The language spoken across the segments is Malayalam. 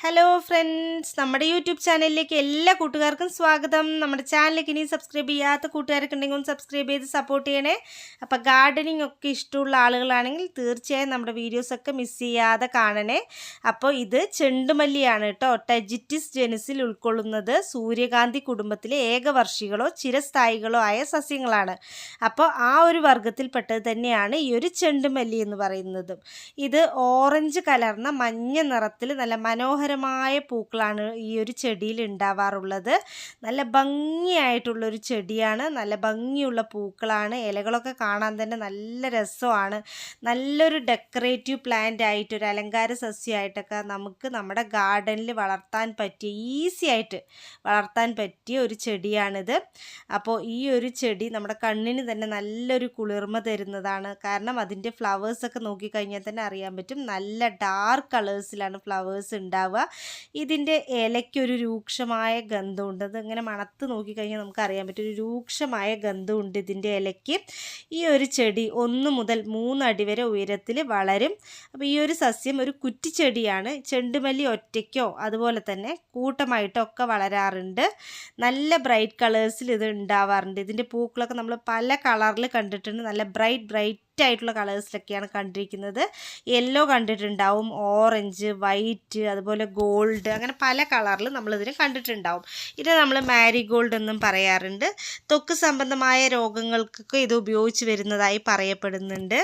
ഹലോ ഫ്രണ്ട്സ്, നമ്മുടെ യൂട്യൂബ് ചാനലിലേക്ക് എല്ലാ കൂട്ടുകാർക്കും സ്വാഗതം. നമ്മുടെ ചാനലിലേക്ക് ഇനി സബ്സ്ക്രൈബ് ചെയ്യാത്ത കൂട്ടുകാരൊക്കെ ഉണ്ടെങ്കിൽ ഒന്ന് സബ്സ്ക്രൈബ് ചെയ്ത് സപ്പോർട്ട് ചെയ്യണേ. അപ്പോൾ ഗാർഡനിങ് ഒക്കെ ഇഷ്ടമുള്ള ആളുകളാണെങ്കിൽ തീർച്ചയായും നമ്മുടെ വീഡിയോസൊക്കെ മിസ് ചെയ്യാതെ കാണണേ. അപ്പോൾ ഇത് ചെണ്ടുമല്ലിയാണ് കേട്ടോ. ടെജിറ്റിസ് ജെനിസിൽ ഉൾക്കൊള്ളുന്നത് സൂര്യകാന്തി കുടുംബത്തിലെ ഏകവർഷികളോ ചിരസ്ഥായികളോ ആയ സസ്യങ്ങളാണ്. അപ്പോൾ ആ ഒരു വർഗ്ഗത്തിൽപ്പെട്ടത് തന്നെയാണ് ഈ ഒരു ചെണ്ടുമല്ലി എന്ന് പറയുന്നതും. ഇത് ഓറഞ്ച് കലർന്ന മഞ്ഞ നിറത്തിൽ നല്ല മനോഹരമായ പൂക്കളാണ് ഈ ഒരു ചെടിയിൽ ഉണ്ടാവാറുള്ളത്. നല്ല ഭംഗിയായിട്ടുള്ളൊരു ചെടിയാണ്, നല്ല ഭംഗിയുള്ള പൂക്കളാണ്. ഇലകളൊക്കെ കാണാൻ തന്നെ നല്ല രസമാണ്. നല്ലൊരു ഡെക്കറേറ്റീവ് പ്ലാന്റ് ആയിട്ട്, ഒരു അലങ്കാര സസ്യമായിട്ടൊക്കെ നമുക്ക് നമ്മുടെ ഗാർഡനിൽ വളർത്താൻ പറ്റിയ, ഈസി ആയിട്ട് വളർത്താൻ പറ്റിയ ഒരു ചെടിയാണിത്. അപ്പോൾ ഈ ഒരു ചെടി നമ്മുടെ കണ്ണിന് തന്നെ നല്ലൊരു കുളിർമ തരുന്നതാണ്. കാരണം അതിൻ്റെ ഫ്ലവേഴ്സൊക്കെ നോക്കിക്കഴിഞ്ഞാൽ തന്നെ അറിയാൻ പറ്റും, നല്ല ഡാർക്ക് കളേഴ്സിലാണ് ഫ്ലവേഴ്സ് ഉണ്ടാവുക. ഇതിൻ്റെ ഇലയ്ക്കൊരു രൂക്ഷമായ ഗന്ധമുണ്ട്. അതിങ്ങനെ മണത്ത് നോക്കിക്കഴിഞ്ഞാൽ നമുക്ക് അറിയാൻ പറ്റും, ഒരു രൂക്ഷമായ ഗന്ധമുണ്ട് ഇതിൻ്റെ ഇലയ്ക്ക്. ഈ ഒരു ചെടി 1 മുതൽ 3 അടി വരെ ഉയരത്തിൽ വളരും. അപ്പോൾ ഈ ഒരു സസ്യം ഒരു കുറ്റിച്ചെടിയാണ്. ചെണ്ടുമല്ലി ഒറ്റയ്ക്കോ അതുപോലെ തന്നെ കൂട്ടമായിട്ടോ ഒക്കെ വളരാറുണ്ട്. നല്ല ബ്രൈറ്റ് കളേഴ്സിൽ ഇത് ഉണ്ടാവാറുണ്ട്. ഇതിൻ്റെ പൂക്കളൊക്കെ നമ്മൾ പല കളറിൽ കണ്ടിട്ടുണ്ട്. നല്ല ബ്രൈറ്റ് ആയിട്ടുള്ള കളേഴ്സിലൊക്കെയാണ് കണ്ടിരിക്കുന്നത്. യെല്ലോ കണ്ടിട്ടുണ്ടാവും, ഓറഞ്ച്, വൈറ്റ്, അതുപോലെ ഗോൾഡ്, അങ്ങനെ പല കളറിൽ നമ്മളിതിനെ കണ്ടിട്ടുണ്ടാവും. ഇത് നമ്മൾ മാരിഗോൾഡ് എന്നും പറയാറുണ്ട്. ത്വക്ക് സംബന്ധമായ രോഗങ്ങൾക്കൊക്കെ ഇത് ഉപയോഗിച്ച് വരുന്നതായി പറയപ്പെടുന്നുണ്ട്.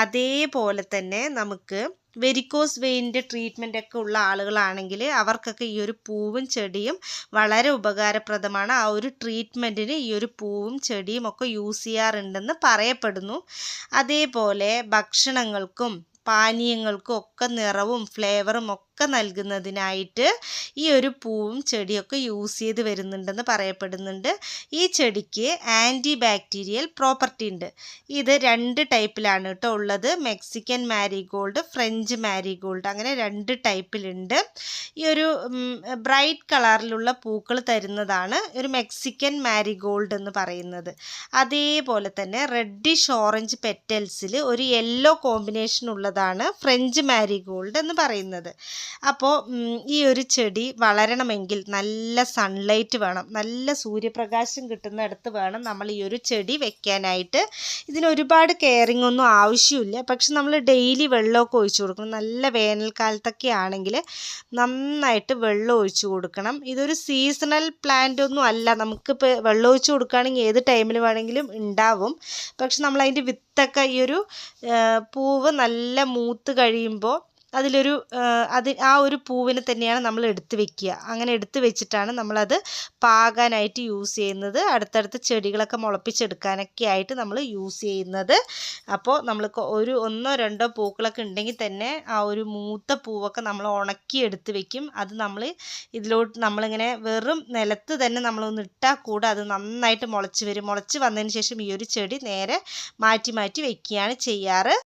അതേപോലെ തന്നെ നമുക്ക് വെരിക്കോസ് വെയിൻ്റെ ട്രീറ്റ്മെൻ്റ് ഒക്കെ ഉള്ള ആളുകളാണെങ്കിൽ അവർക്കൊക്കെ ഈ ഒരു പൂവും ചെടിയും വളരെ ഉപകാരപ്രദമാണ്. ആ ഒരു ട്രീറ്റ്മെൻറ്റിന് ഈ ഒരു പൂവും ചെടിയും ഒക്കെ യൂസ് ചെയ്യാറുണ്ടെന്ന് പറയപ്പെടുന്നു. അതേപോലെ ഭക്ഷണങ്ങൾക്കും പാനീയങ്ങൾക്കും ഒക്കെ നിറവും ഫ്ലേവറും ഒക്കെ നൽകുന്നതിനായിട്ട് ഈ ഒരു പൂവും ചെടിയൊക്കെ യൂസ് ചെയ്ത് വരുന്നുണ്ടെന്ന് പറയപ്പെടുന്നുണ്ട്. ഈ ചെടിക്ക് ആൻറ്റി ബാക്ടീരിയൽ പ്രോപ്പർട്ടി ഉണ്ട്. ഇത് 2 ടൈപ്പിലാണ് കേട്ടോ ഉള്ളത്. മെക്സിക്കൻ മാരിഗോൾഡ്, ഫ്രഞ്ച് മാരിഗോൾഡ്, അങ്ങനെ 2 ടൈപ്പിലുണ്ട്. ഈ ഒരു ബ്രൈറ്റ് കളറിലുള്ള പൂക്കൾ തരുന്നതാണ് ഒരു മെക്സിക്കൻ മാരിഗോൾഡ് എന്ന് പറയുന്നത്. അതേപോലെ തന്നെ റെഡിഷ് ഓറഞ്ച് പെറ്റൽസിൽ ഒരു യെല്ലോ കോമ്പിനേഷൻ ഉള്ളതാണ് ഫ്രഞ്ച് മാരിഗോൾഡ് എന്ന് പറയുന്നത്. അപ്പോൾ ഈ ഒരു ചെടി വളരണമെങ്കിൽ നല്ല സൺലൈറ്റ് വേണം, നല്ല സൂര്യപ്രകാശം കിട്ടുന്നിടത്ത് വേണം നമ്മൾ ഈ ഒരു ചെടി വെക്കാനായിട്ട്. ഇതിന് ഒരുപാട് കെയറിങ് ഒന്നും ആവശ്യമില്ല, പക്ഷെ നമ്മൾ ഡെയിലി വെള്ളമൊക്കെ ഒഴിച്ചു കൊടുക്കണം. നല്ല വേനൽക്കാലത്തൊക്കെ ആണെങ്കിൽ നന്നായിട്ട് വെള്ളം ഒഴിച്ചു കൊടുക്കണം. ഇതൊരു സീസണൽ പ്ലാന്റ് ഒന്നും അല്ല. നമുക്കിപ്പോൾ വെള്ളം ഒഴിച്ചു കൊടുക്കുകയാണെങ്കിൽ ഏത് ടൈമിൽ വേണമെങ്കിലും ഉണ്ടാവും. പക്ഷെ നമ്മൾ അതിൻ്റെ വിത്തൊക്കെ, ഈ ഒരു പൂവ് നല്ല മൂത്ത് കഴിയുമ്പോൾ അതിലൊരു ആ ഒരു പൂവിനെ തന്നെയാണ് നമ്മൾ എടുത്ത് വെക്കുക. അങ്ങനെ എടുത്ത് വെച്ചിട്ടാണ് നമ്മളത് പാകാനായിട്ട് യൂസ് ചെയ്യുന്നത്. അടുത്തടുത്ത ചെടികളൊക്കെ മുളപ്പിച്ചെടുക്കാനൊക്കെ ആയിട്ട് നമ്മൾ യൂസ് ചെയ്യുന്നത്. അപ്പോൾ നമ്മൾ ഒരു 1-2 പൂക്കളൊക്കെ ഉണ്ടെങ്കിൽ തന്നെ ആ ഒരു മൂത്ത പൂവൊക്കെ നമ്മൾ ഉണക്കി എടുത്ത് വെക്കും. അത് നമ്മൾ ഇതിലോട്ട് നമ്മളിങ്ങനെ വെറും നിലത്ത് തന്നെ നമ്മളൊന്ന് ഇട്ടാൽ കൂടെ അത് നന്നായിട്ട് മുളച്ച് വരും. മുളച്ച് വന്നതിന് ശേഷം ഈ ഒരു ചെടി നേരെ മാറ്റി വെക്കുകയാണ് ചെയ്യാറ്.